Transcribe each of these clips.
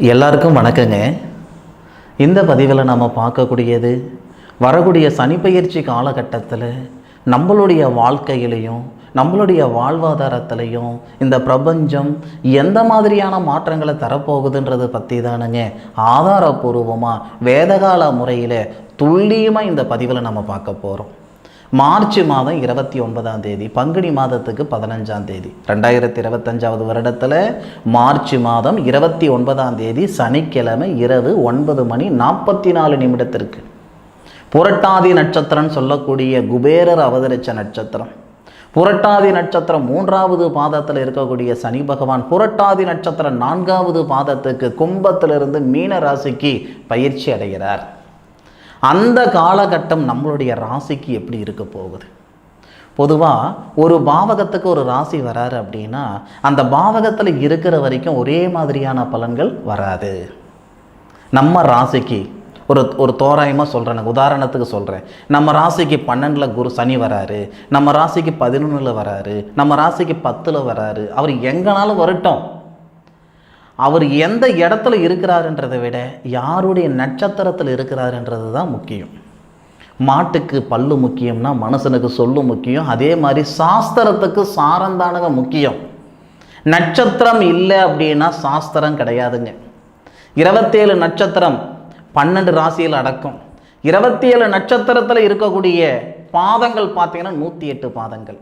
எல்லாருக்கும் வணக்கங்க. இந்த பதிவில் நம்ம பார்க்கக்கூடியது வரக்கூடிய சனிப்பெயர்ச்சி காலகட்டத்தில் நம்மளுடைய வாழ்க்கையிலையும் நம்மளுடைய வாழ்வாதாரத்திலையும் இந்த பிரபஞ்சம் எந்த மாதிரியான மாற்றங்களை தரப்போகுதுன்றது பற்றி தானுங்க ஆதாரபூர்வமாக வேதகால முறையில் துல்லியமாக இந்த பதிவில் நம்ம பார்க்க போகிறோம். மார்ச் மாதம் 29ஆம் தேதி, பங்குனி மாதத்துக்கு 15ஆம் தேதி, 2025 வருடத்தில் மார்ச் மாதம் 29ஆம் தேதி சனிக்கிழமை இரவு 9:44 புரட்டாதி நட்சத்திரம் சொல்லக்கூடிய குபேரர் அவதரித்த நட்சத்திரம். புரட்டாதி நட்சத்திரம் 3வது பாதத்தில் இருக்கக்கூடிய சனி பகவான் புரட்டாதி நட்சத்திரம் 4வது பாதத்துக்கு கும்பத்திலிருந்து மீன ராசிக்கு பயிற்சி அடைகிறார். அந்த காலகட்டம் நம்மளுடைய ராசிக்கு எப்படி இருக்க போகுது? பொதுவாக ஒரு பாவகத்துக்கு ஒரு ராசி வராரு அப்படின்னா அந்த பாவகத்தில் இருக்கிற வரைக்கும் ஒரே மாதிரியான பலன்கள் வராது. நம்ம ராசிக்கு ஒரு தோராயமாக சொல்கிறேன், உதாரணத்துக்கு சொல்கிறேன். நம்ம ராசிக்கு 12ல் குரு சனி வராரு, நம்ம ராசிக்கு 11ல் வராரு, நம்ம ராசிக்கு 10ல் வராரு. அவர் எங்கனாலும் வரட்டும், அவர் எந்த இடத்துல இருக்கிறாருன்றதை விட யாருடைய நட்சத்திரத்தில் இருக்கிறாருன்றது தான் முக்கியம். மாட்டுக்கு பல்லு முக்கியம்னா மனுஷனுக்கு சொல்லு முக்கியம். அதே மாதிரி சாஸ்திரத்துக்கு சாரந்தானக முக்கியம். நட்சத்திரம் இல்லை அப்படின்னா சாஸ்திரம் கிடையாதுங்க. 27 நட்சத்திரம் 12 ராசியில் அடக்கம். 27 நட்சத்திரத்தில் இருக்கக்கூடிய பாதங்கள் பார்த்தீங்கன்னா 108 பாதங்கள்.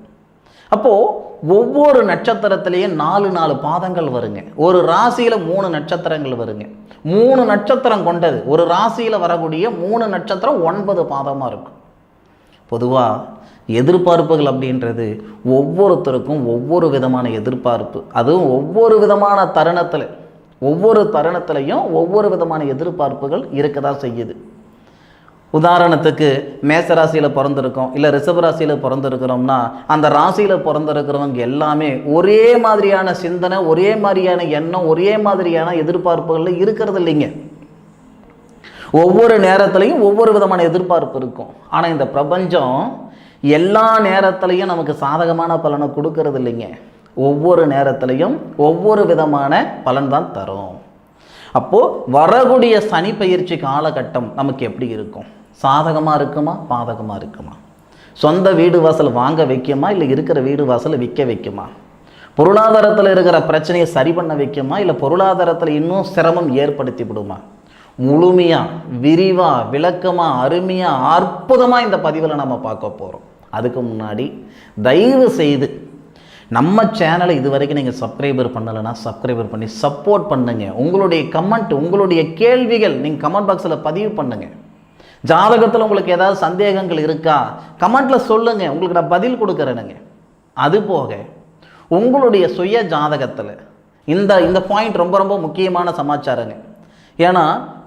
அப்போது ஒவ்வொரு நட்சத்திரத்திலேயே 4 பாதங்கள் வருங்க. ஒரு ராசியில் 3 நட்சத்திரங்கள் வருங்க. 3 நட்சத்திரம் கொண்டது ஒரு ராசியில் வரக்கூடிய 3 நட்சத்திரம் 9 பாதமாக இருக்கும். பொதுவாக எதிர்பார்ப்புகள் அப்படின்றது ஒவ்வொருத்தருக்கும் ஒவ்வொரு விதமான எதிர்பார்ப்பு, அதுவும் ஒவ்வொரு விதமான ஒவ்வொரு தருணத்திலையும் ஒவ்வொரு விதமான எதிர்பார்ப்புகள் இருக்க தான் செய்யுது. உதாரணத்துக்கு மேச ராசியில் பிறந்திருக்கோம், இல்லை ரிஷப ராசியில் பிறந்திருக்கிறோம்னா அந்த ராசியில் பிறந்திருக்கிறவங்க எல்லாமே ஒரே மாதிரியான சிந்தனை, ஒரே மாதிரியான எண்ணம், ஒரே மாதிரியான எதிர்பார்ப்புகள் இருக்கிறது இல்லைங்க. ஒவ்வொரு நேரத்துலையும் ஒவ்வொரு விதமான எதிர்பார்ப்பு இருக்கும். ஆனால் இந்த பிரபஞ்சம் எல்லா நேரத்துலையும் நமக்கு சாதகமான பலனை கொடுக்கறது இல்லைங்க. ஒவ்வொரு நேரத்துலையும் ஒவ்வொரு விதமான பலன் தான் தரும். அப்போது வரக்கூடிய சனி பயிற்சி காலகட்டம் நமக்கு எப்படி இருக்கும்? சாதகமாக இருக்குமா, பாதகமாக இருக்குமா? சொந்த வீடு வாசல் வாங்க வைக்குமா, இல்லை இருக்கிற வீடு வாசலை விற்க வைக்குமா? பொருளாதாரத்தில் இருக்கிற பிரச்சனையை சரி பண்ண வைக்குமா, இல்லை பொருளாதாரத்தில் இன்னும் சிரமம் ஏற்படுத்தி விடுமா? முழுமையாக விரிவாக விளக்கமாக அருமையாக அற்புதமாக இந்த பதிவில் நம்ம பார்க்க போகிறோம். அதுக்கு முன்னாடி தயவு செய்து நம்ம சேனலை இது வரைக்கும் நீங்கள் சப்ஸ்கிரைபர் பண்ணலைன்னா சப்ஸ்கிரைபர் பண்ணி சப்போர்ட் பண்ணுங்கள். உங்களுடைய கமெண்ட், உங்களுடைய கேள்விகள் நீங்கள் கமெண்ட் பாக்ஸில் பதிவு பண்ணுங்கள். ஜாதகத்தில் உங்களுக்கு ஏதாவது சந்தேகங்கள் இருக்கா கமெண்ட்டில் சொல்லுங்கள், உங்களுக்கு நான் பதில் கொடுக்குறேனுங்க. அதுபோக உங்களுடைய சுய ஜாதகத்தில் இந்த பாயிண்ட் ரொம்ப ரொம்ப முக்கியமான சமாச்சாரங்க. ஏன்னா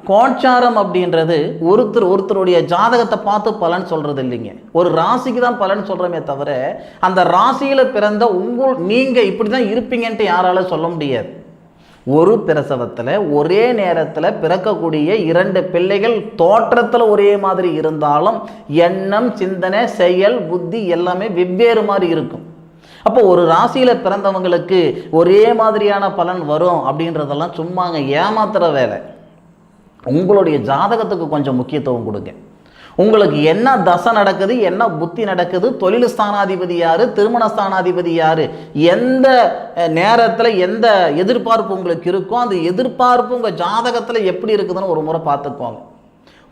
கோச்சாரம் அப்படின்றது ஒருத்தருடைய ஜாதகத்தை பார்த்து பலன் சொல்கிறது இல்லைங்க. ஒரு ராசிக்கு தான் பலன் சொல்கிறோமே தவிர அந்த ராசியில் பிறந்த நீங்கள் இப்படி தான் இருப்பீங்கன்ட்டு யாரால சொல்ல முடியாது. ஒரு பிரசவத்தில் ஒரே நேரத்தில் பிறக்கக்கூடிய 2 பிள்ளைகள் தோற்றத்தில் ஒரே மாதிரி இருந்தாலும் எண்ணம், சிந்தனை, செயல், புத்தி எல்லாமே வெவ்வேறு மாதிரி இருக்கும். அப்போ ஒரு ராசியில் பிறந்தவங்களுக்கு ஒரே மாதிரியான பலன் வரும் அப்படின்றதெல்லாம் சும்மாங்க, ஏமாத்துற வேலை. உங்களுடைய ஜாதகத்துக்கு கொஞ்சம் முக்கியத்துவம் கொடுங்க. உங்களுக்கு என்ன தசை நடக்குது, என்ன புத்தி நடக்குது, தொழில் ஸ்தானாதிபதி யார், திருமண ஸ்தானாதிபதி யார், எந்த நேரத்தில் எந்த எதிர்பார்ப்பு உங்களுக்கு இருக்கோ அந்த எதிர்பார்ப்பு உங்கள் ஜாதகத்தில் எப்படி இருக்குதுன்னு ஒரு முறை பார்த்துக்குவாங்க.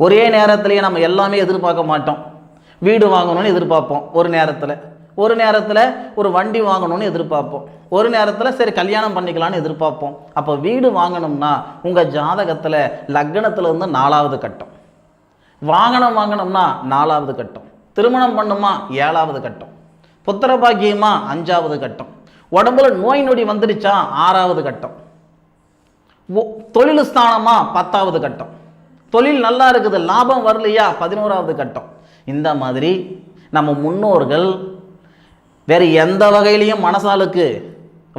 ஒரே நேரத்திலேயே நம்ம எல்லாமே எதிர்பார்க்க மாட்டோம். வீடு வாங்கணும்னு எதிர்பார்ப்போம் ஒரு நேரத்தில் ஒரு வண்டி வாங்கணும்னு எதிர்பார்ப்போம், ஒரு நேரத்தில் சரி கல்யாணம் பண்ணிக்கலான்னு எதிர்பார்ப்போம். அப்போ வீடு வாங்கணும்னா உங்கள் ஜாதகத்தில் லக்னத்திலிருந்து 4வது கட்டம், வாங்கணும்னா 4வது கட்டம், திருமணம் பண்ணுமா 7வது கட்டம், புத்திர பாக்கியமா 5வது கட்டம், உடம்புல நோய் நொடி வந்துடுச்சா 6வது கட்டம், தொழில் ஸ்தானமா 10வது கட்டம், தொழில் நல்லா இருக்குது லாபம் வரலையா 11வது கட்டம். இந்த மாதிரி நம்ம முன்னோர்கள் வேறு எந்த வகையிலையும் மனசாலுக்கு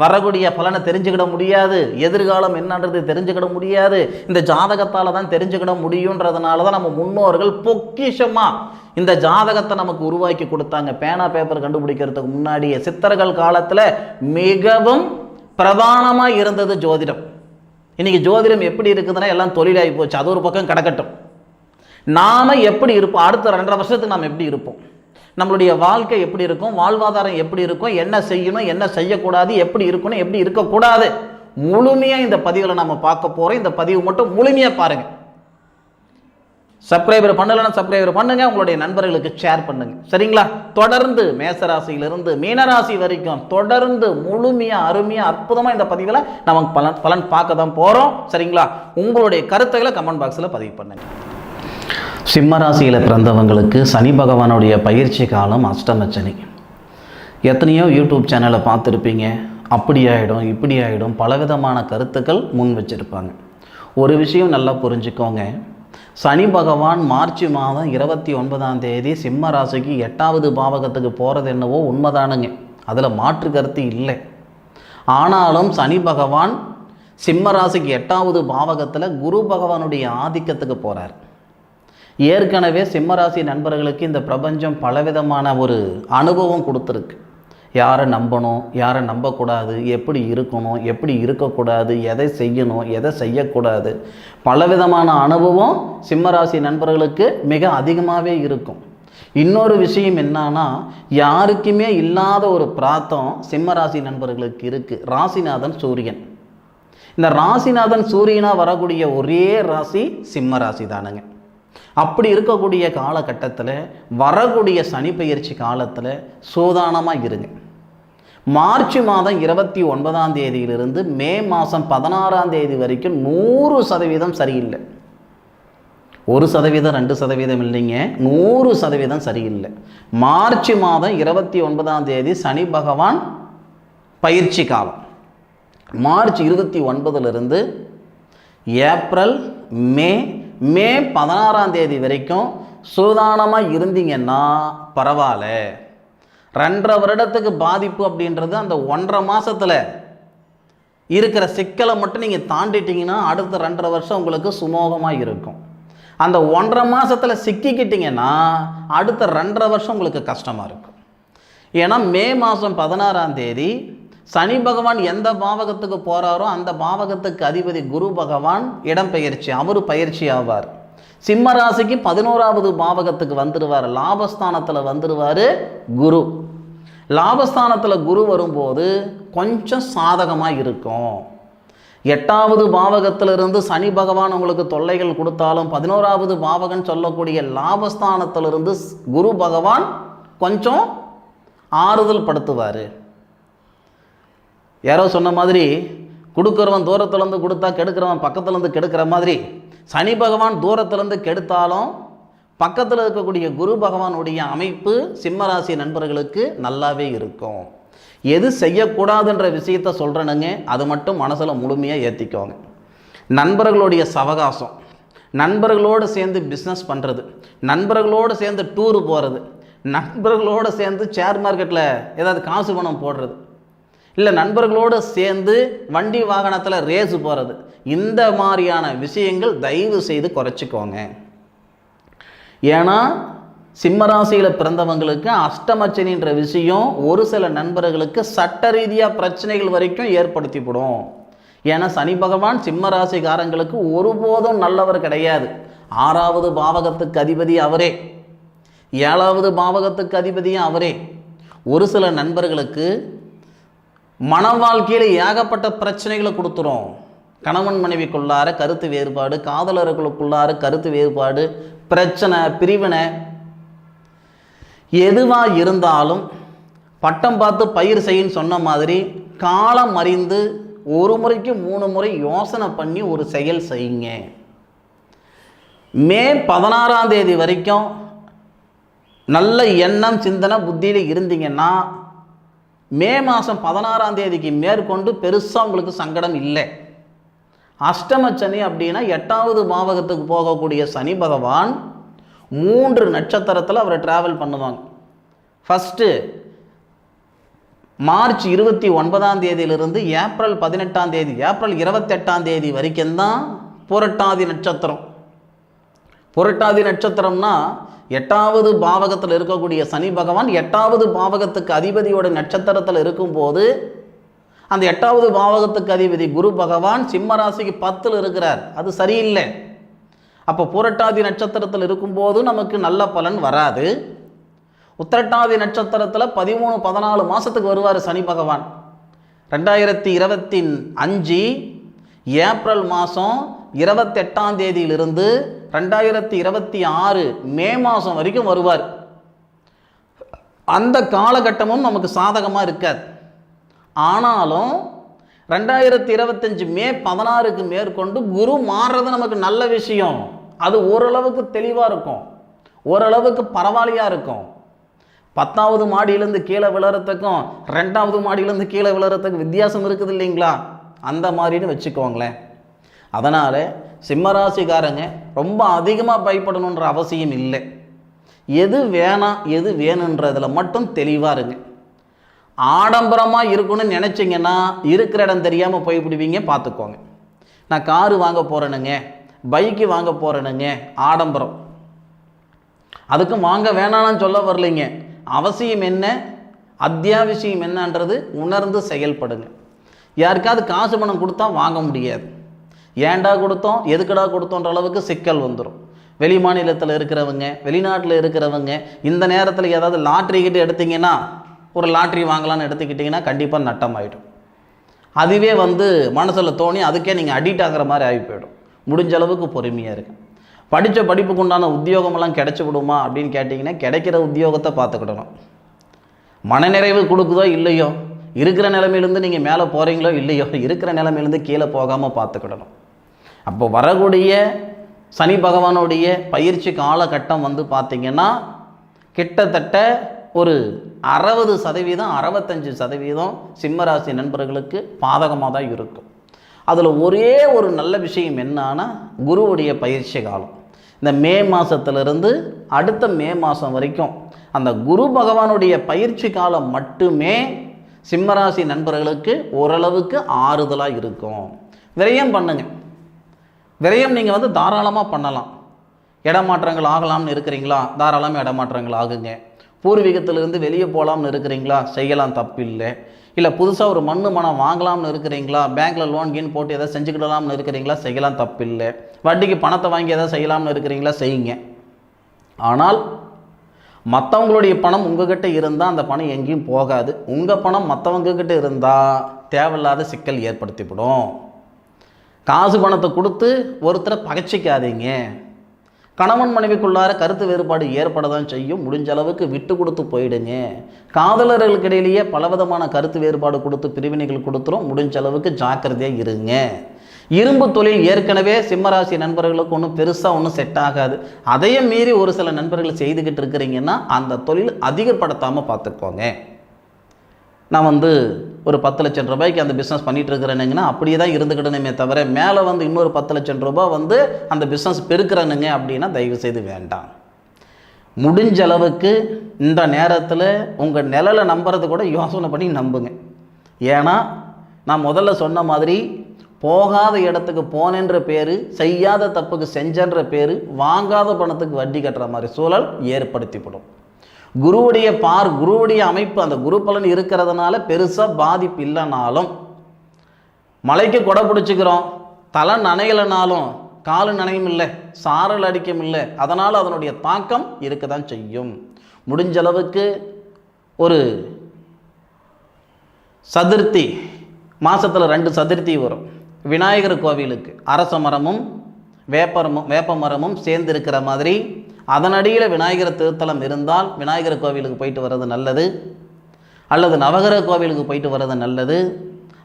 வரக்கூடிய பலனை தெரிஞ்சுக்கிட முடியாது, எதிர்காலம் என்னன்றது தெரிஞ்சுக்கிட முடியாது. இந்த ஜாதகத்தால் தான் தெரிஞ்சுக்கிட முடியுன்றதுனால தான் நம்ம முன்னோர்கள் பொக்கிஷமாக இந்த ஜாதகத்தை நமக்கு உருவாக்கி கொடுத்தாங்க. பேனா பேப்பர் கண்டுபிடிக்கிறதுக்கு முன்னாடியே சித்தர்கள் காலத்தில் மிகவும் பிரதானமாக இருந்தது ஜோதிடம். இன்றைக்கி ஜோதிடம் எப்படி இருக்குதுன்னா எல்லாம் தொழிலாகி போச்சு, அது ஒரு பக்கம் கிடக்கட்டும். நாம் எப்படி இருப்போம், அடுத்த 2.5 வருஷத்துக்கு நாம் எப்படி இருப்போம், நம்மளுடைய வாழ்க்கை எப்படி இருக்கும், வாழ்வாதாரம் எப்படி இருக்கும், என்ன செய்யணும் என்ன செய்யக்கூடாது, எப்படி இருக்கணும் எப்படி இருக்கக்கூடாது, முழுமையாக இந்த பதிவுகளை நம்ம பார்க்க போகிறோம். இந்த பதிவு மட்டும் முழுமையாக பாருங்கள். சப்ஸ்கிரைபர் பண்ணலைன்னா சப்ஸ்கிரைபர் பண்ணுங்க, உங்களுடைய நண்பர்களுக்கு ஷேர் பண்ணுங்க, சரிங்களா? தொடர்ந்து மேசராசியிலிருந்து மீனராசி வரைக்கும் தொடர்ந்து முழுமையாக அருமையாக அற்புதமாக இந்த பதிவில் நமக்கு பலன் பார்க்க தான் போகிறோம், சரிங்களா? உங்களுடைய கருத்துக்களை கமெண்ட் பாக்ஸில் பதிவு பண்ணுங்க. சிம்மராசியில் பிறந்தவங்களுக்கு சனி பகவானுடைய பயிற்சி காலம் அஷ்டமச்சனி. எத்தனையோ யூடியூப் சேனலை பார்த்துருப்பீங்க, அப்படி ஆகிடும் இப்படி ஆகிடும் பலவிதமான கருத்துக்கள் முன் வச்சுருப்பாங்க. ஒரு விஷயம் நல்லா புரிஞ்சுக்கோங்க, சனி பகவான் மார்ச் மாதம் 29ஆம் தேதி சிம்ம ராசிக்கு 8வது பாவகத்துக்கு போகிறது என்னவோ உண்மைதானுங்க, அதில் மாற்று கருத்து இல்லை. ஆனாலும் சனி பகவான் சிம்ம ராசிக்கு 8வது பாவகத்தில் குரு பகவானுடைய ஆதிக்கத்துக்கு போகிறார். ஏற்கனவே சிம்மராசி நண்பர்களுக்கு இந்த பிரபஞ்சம் பலவிதமான ஒரு அனுபவம் கொடுத்துருக்கு. யாரை நம்பணும் யாரை நம்பக்கூடாது, எப்படி இருக்கணும் எப்படி இருக்கக்கூடாது, எதை செய்யணும் எதை செய்யக்கூடாது, பலவிதமான அனுபவம் சிம்மராசி நண்பர்களுக்கு மிக அதிகமாகவே இருக்கும். இன்னொரு விஷயம் என்னன்னா, யாருக்குமே இல்லாத ஒரு பிராத்தம் சிம்மராசி நண்பர்களுக்கு இருக்குது. ராசிநாதன் சூரியன். இந்த ராசிநாதன் சூரியனாக வரக்கூடிய ஒரே ராசி சிம்ம ராசி தானுங்க. அப்படி இருக்கக்கூடிய காலகட்டத்தில் வரக்கூடிய சனி பயிற்சி காலத்தில் சூதானமாக இருங்க. மார்ச் மாதம் 29ஆம் தேதியிலிருந்து மே மாதம் 16ஆம் தேதி வரைக்கும் 100% சரியில்லை. 1% 2% இல்லைங்க, 100% சரியில்லை. மார்ச் மாதம் 29ஆம் தேதி சனி பகவான் பயிற்சி காலம். மார்ச் 29லிருந்து ஏப்ரல் மே 16ஆம் தேதி வரைக்கும் சூதானமாக இருந்தீங்கன்னா பரவாயில்ல. 2.5 வருடத்துக்கு பாதிப்பு அப்படின்றது அந்த 1.5 மாதத்தில் இருக்கிற சிக்கலை மட்டும் நீங்கள் தாண்டிட்டீங்கன்னா அடுத்த 2.5 வருஷம் உங்களுக்கு சுமூகமாக இருக்கும். அந்த 1.5 மாதத்தில் சிக்கிக்கிட்டிங்கன்னா அடுத்த 2.5 வருஷம் உங்களுக்கு கஷ்டமாக இருக்கும். ஏன்னா மே மாதம் 16ஆம் தேதி சனி பகவான் எந்த பாவகத்துக்கு போகிறாரோ அந்த பாவகத்துக்கு அதிபதி குரு பகவான் இடம்பெயர்ச்சி, அவர் பயிற்சி ஆவார். சிம்ம ராசிக்கு 11வது பாவகத்துக்கு வந்துடுவார், லாபஸ்தானத்தில் வந்துடுவார் குரு. லாபஸ்தானத்தில் குரு வரும்போது கொஞ்சம் சாதகமாக இருக்கும். 8வது பாவகத்திலிருந்து சனி பகவான் உங்களுக்கு தொல்லைகள் கொடுத்தாலும் 11வது பாவகன் சொல்லக்கூடிய லாபஸ்தானத்திலிருந்து குரு பகவான் கொஞ்சம் ஆறுதல் படுத்துவார். யாரோ சொன்ன மாதிரி கொடுக்குறவன் தூரத்துலேருந்து கொடுத்தா கெடுக்கிறவன் பக்கத்துலேருந்து கெடுக்கிற மாதிரி சனி பகவான் தூரத்துலேருந்து கெடுத்தாலும் பக்கத்தில் இருக்கக்கூடிய குரு பகவானுடைய அமைப்பு சிம்மராசி நண்பர்களுக்கு நல்லாவே இருக்கும். எது செய்யக்கூடாதுன்ற விஷயத்த சொல்கிறேனுங்க, அது மட்டும் மனசில் முழுமையாக ஏற்றிக்கோங்க. நண்பர்களுடைய சவகாசம், நண்பர்களோடு சேர்ந்து பிஸ்னஸ் பண்ணுறது, நண்பர்களோடு சேர்ந்து டூரு போகிறது, நண்பர்களோடு சேர்ந்து ஷேர் மார்க்கெட்டில் ஏதாவது காசு பணம் போடுறது, இல்லை நண்பர்களோடு சேர்ந்து வண்டி வாகனத்தில் ரேஸு போகிறது, இந்த மாதிரியான விஷயங்கள் தயவு செய்து குறைச்சிக்கோங்க. ஏன்னா சிம்மராசியில் பிறந்தவங்களுக்கு அஷ்டமச்சனின்ற விஷயம் ஒரு சில நண்பர்களுக்கு சட்ட ரீதியாக பிரச்சனைகள் வரைக்கும் ஏற்படுத்திவிடும். ஏன்னா சனி பகவான் சிம்மராசிக்காரங்களுக்கு ஒருபோதும் நல்லவர் கிடையாது. 6வது பாவகத்துக்கு அதிபதி அவரே, 7வது பாவகத்துக்கு அதிபதியும் அவரே. ஒரு சில நண்பர்களுக்கு மன வாழ்க்கையில் ஏகப்பட்ட பிரச்சனைகளை கொடுத்துரும். கணவன் மனைவிக்குள்ளார கருத்து வேறுபாடு, காதலர்களுக்குள்ளார கருத்து வேறுபாடு, பிரச்சனை, பிரிவினை, எதுவாக இருந்தாலும் பட்டம் பார்த்து பயிர் செய்யுன்னு சொன்ன மாதிரி காலம் அறிந்து 1 முறைக்கு 3 முறை யோசனை பண்ணி ஒரு செயல் செய்யுங்க. மே 16ஆம் தேதி வரைக்கும் நல்ல எண்ணம் சிந்தனை புத்தியில் இருந்தீங்கன்னா மே மாதம் 16ஆம் தேதிக்கு மேற்கொண்டு பெருசாக உங்களுக்கு சங்கடம் இல்லை. அஷ்டமச்சனி அப்படின்னா 8வது பாவகத்துக்கு போகக்கூடிய சனி பகவான் 3 நட்சத்திரத்தில் அவரை ட்ராவல் பண்ணுவாங்க. ஃபஸ்ட்டு மார்ச் 29ஆம் தேதியிலிருந்து ஏப்ரல் 18ஆம் தேதி, ஏப்ரல் 28ஆம் தேதி வரைக்கும் தான் புரட்டாதி நட்சத்திரம். புரட்டாதி நட்சத்திரம்னா 8வது பாவகத்தில் இருக்கக்கூடிய சனி பகவான் 8வது பாவகத்துக்கு அதிபதியோட நட்சத்திரத்தில் இருக்கும்போது அந்த 8வது பாவகத்துக்கு அதிபதி குரு பகவான் சிம்ம ராசிக்கு 10ல் இருக்கிறார். அது சரியில்லை. அப்போ புரட்டாதி நட்சத்திரத்தில் இருக்கும்போது நமக்கு நல்ல பலன் வராது. உத்திரட்டாதி நட்சத்திரத்தில் 13-14 மாதத்துக்கு வருவார் சனி பகவான். 2025 ஏப்ரல் மாதம் 28ஆம் தேதியிலிருந்து 2026 மே மாதம் வரைக்கும் வருவார். அந்த காலகட்டமும் நமக்கு சாதகமாக இருக்காது. ஆனாலும் 2025 மே 16க்கு மேற்கொண்டு குரு மாறுறது நமக்கு நல்ல விஷயம். அது ஓரளவுக்கு தெளிவாக இருக்கும், ஓரளவுக்கு பரவாயில்லையாக இருக்கும். 10வது மாடியிலேருந்து கீழே விழுறதுக்கும் 2வது மாடியிலேருந்து கீழே விழுறதுக்கும் வித்தியாசம் இருக்குது இல்லைங்களா? அந்த மாதிரின்னு வச்சுக்கோங்களேன். அதனால் சிம்மராசிக்காரங்க ரொம்ப அதிகமாக பயப்படணுன்ற அவசியம் இல்லை. எது வேணாம் எது வேணுன்றதில் மட்டும் தெளிவாக இருங்க. ஆடம்பரமாக இருக்கணும்னு நினச்சிங்கன்னா இருக்கிற இடம் தெரியாமல் போய்விடுவீங்க, பார்த்துக்கோங்க. நான் காரு வாங்க போகிறேனுங்க, பைக்கு வாங்க போகிறேனுங்க, ஆடம்பரம். அதுக்கும் வாங்க வேணான்னு சொல்ல வரலைங்க. அவசியம் என்ன, அத்தியாவசியம் என்னன்றது உணர்ந்து செயல்படுங்க. யாருக்காவது காசு பணம் கொடுத்தா வாங்க முடியாது. ஏண்டா கொடுத்தோம் எதுக்கடா கொடுத்தோன்ற அளவுக்கு சிக்கல் வந்துடும். வெளி மாநிலத்தில் இருக்கிறவங்க, வெளிநாட்டில் இருக்கிறவங்க இந்த நேரத்தில் ஏதாவது லாட்ரி கிட்ட எடுத்திங்கன்னா, ஒரு லாட்ரி வாங்கலான்னு எடுத்துக்கிட்டிங்கன்னா கண்டிப்பாக நட்டம் ஆகிடும். அதுவே மனசில் தோணி அதுக்கே நீங்கள் அடிக்ட் ஆகிற மாதிரி ஆகி போயிடும். முடிஞ்ச அளவுக்கு பொறுமையாக இருக்கு. படித்த படிப்புக்கு உண்டான உத்தியோகமெல்லாம் கிடைச்சி விடுமா அப்படின்னு கேட்டிங்கன்னா கிடைக்கிற உத்தியோகத்தை பார்த்துக்கிடணும். மனநிறைவு கொடுக்குதோ இல்லையோ, இருக்கிற நிலைமையிலேருந்து நீங்கள் மேலே போகிறீங்களோ இல்லையோ, இருக்கிற நிலைமையிலேருந்து கீழே போகாமல் பார்த்துக்கிடணும். அப்போ வரக்கூடிய சனி பகவானுடைய பயிற்சி காலகட்டம் பார்த்திங்கன்னா கிட்டத்தட்ட ஒரு 60% 65% சிம்மராசி நண்பர்களுக்கு பாதகமாக தான் இருக்கும். அதில் ஒரே ஒரு நல்ல விஷயம் என்னன்னா, குருவுடைய பயிற்சி காலம். இந்த மே மாதத்திலிருந்து அடுத்த மே மாதம் வரைக்கும் அந்த குரு பகவானுடைய பயிற்சி காலம் மட்டுமே சிம்மராசி நண்பர்களுக்கு ஓரளவுக்கு ஆறுதலாக இருக்கும். விரயம் பண்ணுங்க. விரயம் நீங்கள் தாராளமாக பண்ணலாம். இடமாற்றங்கள் ஆகலாம்னு இருக்கிறீங்களா, தாராளமாக இடமாற்றங்கள் ஆகுங்க. பூர்வீகத்திலிருந்து வெளியே போகலாம்னு இருக்கிறீங்களா, செய்யலாம், தப்பில்லை. இல்லை புதுசாக ஒரு மனம் வாங்கலாம்னு இருக்கிறீங்களா, பேங்க்கில் லோன் கீன் போட்டு எதாவது செஞ்சுக்கிடலாம்னு இருக்கிறீங்களா, செய்யலாம், தப்பில்லை. வட்டிக்கு பணத்தை வாங்கி எதாவது செய்யலாம்னு இருக்கிறீங்களா, செய்யுங்க. ஆனால் மற்றவங்களுடைய பணம் உங்ககிட்ட இருந்தால் அந்த பணம் எங்கேயும் போகாது. உங்கள் பணம் மற்றவங்கக்கிட்ட இருந்தால் தேவையில்லாத சிக்கல் ஏற்படுத்திவிடும். காசு பணத்தை கொடுத்து ஒருத்தரை பகைச்சிக்காதீங்க. கணவன் மனைவிக்குள்ளார கருத்து வேறுபாடு ஏற்பட தான் செய்யும். முடிஞ்ச அளவுக்கு விட்டு கொடுத்து போயிடுங்க. காதலர்களுக்கு இடையிலேயே பலவிதமான கருத்து வேறுபாடு கொடுத்து பிரிவினைகள் கொடுத்துரும். முடிஞ்ச அளவுக்கு ஜாக்கிரதையாக இருங்க. இரும்பு தொழில் ஏற்கனவே சிம்மராசி நண்பர்களுக்கு ஒன்றும் பெருசாக ஒன்றும் செட் ஆகாது. அதையும் மீறி ஒரு சில நண்பர்கள் செய்துக்கிட்டு இருக்கிறீங்கன்னா அந்த தொழில் அதிகப்படுத்தாமல் பார்த்துக்கோங்க. நான் ஒரு 10 லட்சம் ரூபாய்க்கு அந்த பிஸ்னஸ் பண்ணிகிட்டு இருக்கிறேனுங்கன்னா அப்படியே தான் இருந்துக்கிட்டணுமே தவிர மேலே இன்னொரு 10 லட்சம் ரூபாய் அந்த பிஸ்னஸ் பெருக்கிறனுங்க அப்படின்னா தயவுசெய்து வேண்டாம். முடிஞ்ச அளவுக்கு இந்த நேரத்தில் உங்கள் நிழலை நம்புறது கூட யோசனை பண்ணி நம்புங்க. ஏன்னா நான் முதல்ல சொன்ன மாதிரி போகாத இடத்துக்கு போனேன்ற பேர், செய்யாத தப்புக்கு செஞ்சன்ற பேர், வாங்காத பணத்துக்கு வட்டி கட்டுற மாதிரி சூழல் ஏற்படுத்திவிடும். குருவுடைய அமைப்பு அந்த குரு பலன் இருக்கிறதுனால பெருசாக பாதிப்பு இல்லைனாலும், மலைக்கு கொடை பிடிச்சிக்கிறோம், தலை நனையலைனாலும் காலு நனையும் இல்லை, சாரல் அடிக்கும் இல்லை. அதனால் அதனுடைய தாக்கம் இருக்க தான் செய்யும். முடிஞ்ச அளவுக்கு ஒரு சதுர்த்தி மாதத்தில் 2 சதுர்த்தி வரும். விநாயகர் கோவிலுக்கு அரச மரமும் வேப்ப மரமும் சேர்ந்து இருக்கிற மாதிரி அதனடியில் விநாயகர் திருத்தலம் இருந்தால் விநாயகர் கோவிலுக்கு போயிட்டு வர்றது நல்லது, அல்லது நவகிரக கோவிலுக்கு போயிட்டு வர்றது நல்லது,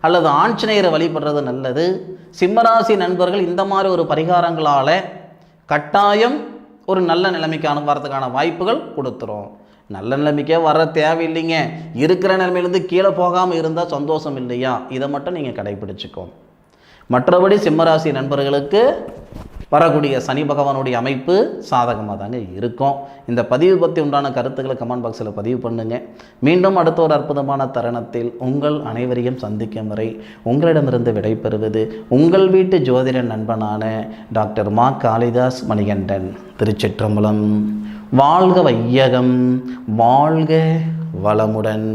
அல்லது ஆஞ்சநேயரை வழிபடுறது நல்லது. சிம்மராசி நண்பர்கள் இந்த மாதிரி ஒரு பரிகாரங்களால் கட்டாயம் ஒரு நல்ல நிலைமைக்கான வரதுக்கான வாய்ப்புகள் கொடுத்துரும். நல்ல நிலைமைக்கே வர தேவையில்லைங்க. இருக்கிற நிலைமையிலேருந்து கீழே போகாமல் இருந்தால் சந்தோஷம் இல்லையா, இதை மட்டும் நீங்கள் கடைபிடிச்சிக்கோங்க. மற்றபடி சிம்மராசி நண்பர்களுக்கு வரக்கூடிய சனி பகவானுடைய அமைப்பு சாதகமாக தாங்க இருக்கும். இந்த பதிவு பற்றி உண்டான கருத்துக்களை கமெண்ட் பாக்ஸில் பதிவு பண்ணுங்கள். மீண்டும் அடுத்த ஒரு அற்புதமான தருணத்தில் உங்கள் அனைவரையும் சந்திக்கும் வரை உங்களிடமிருந்து விடைபெறுவது உங்கள் வீட்டு ஜோதிட நண்பனான டாக்டர் மா. காளிதாஸ் மணிகண்டன். திருச்சிற்றம்பலம். வாழ்க வையகம், வாழ்க வளமுடன்.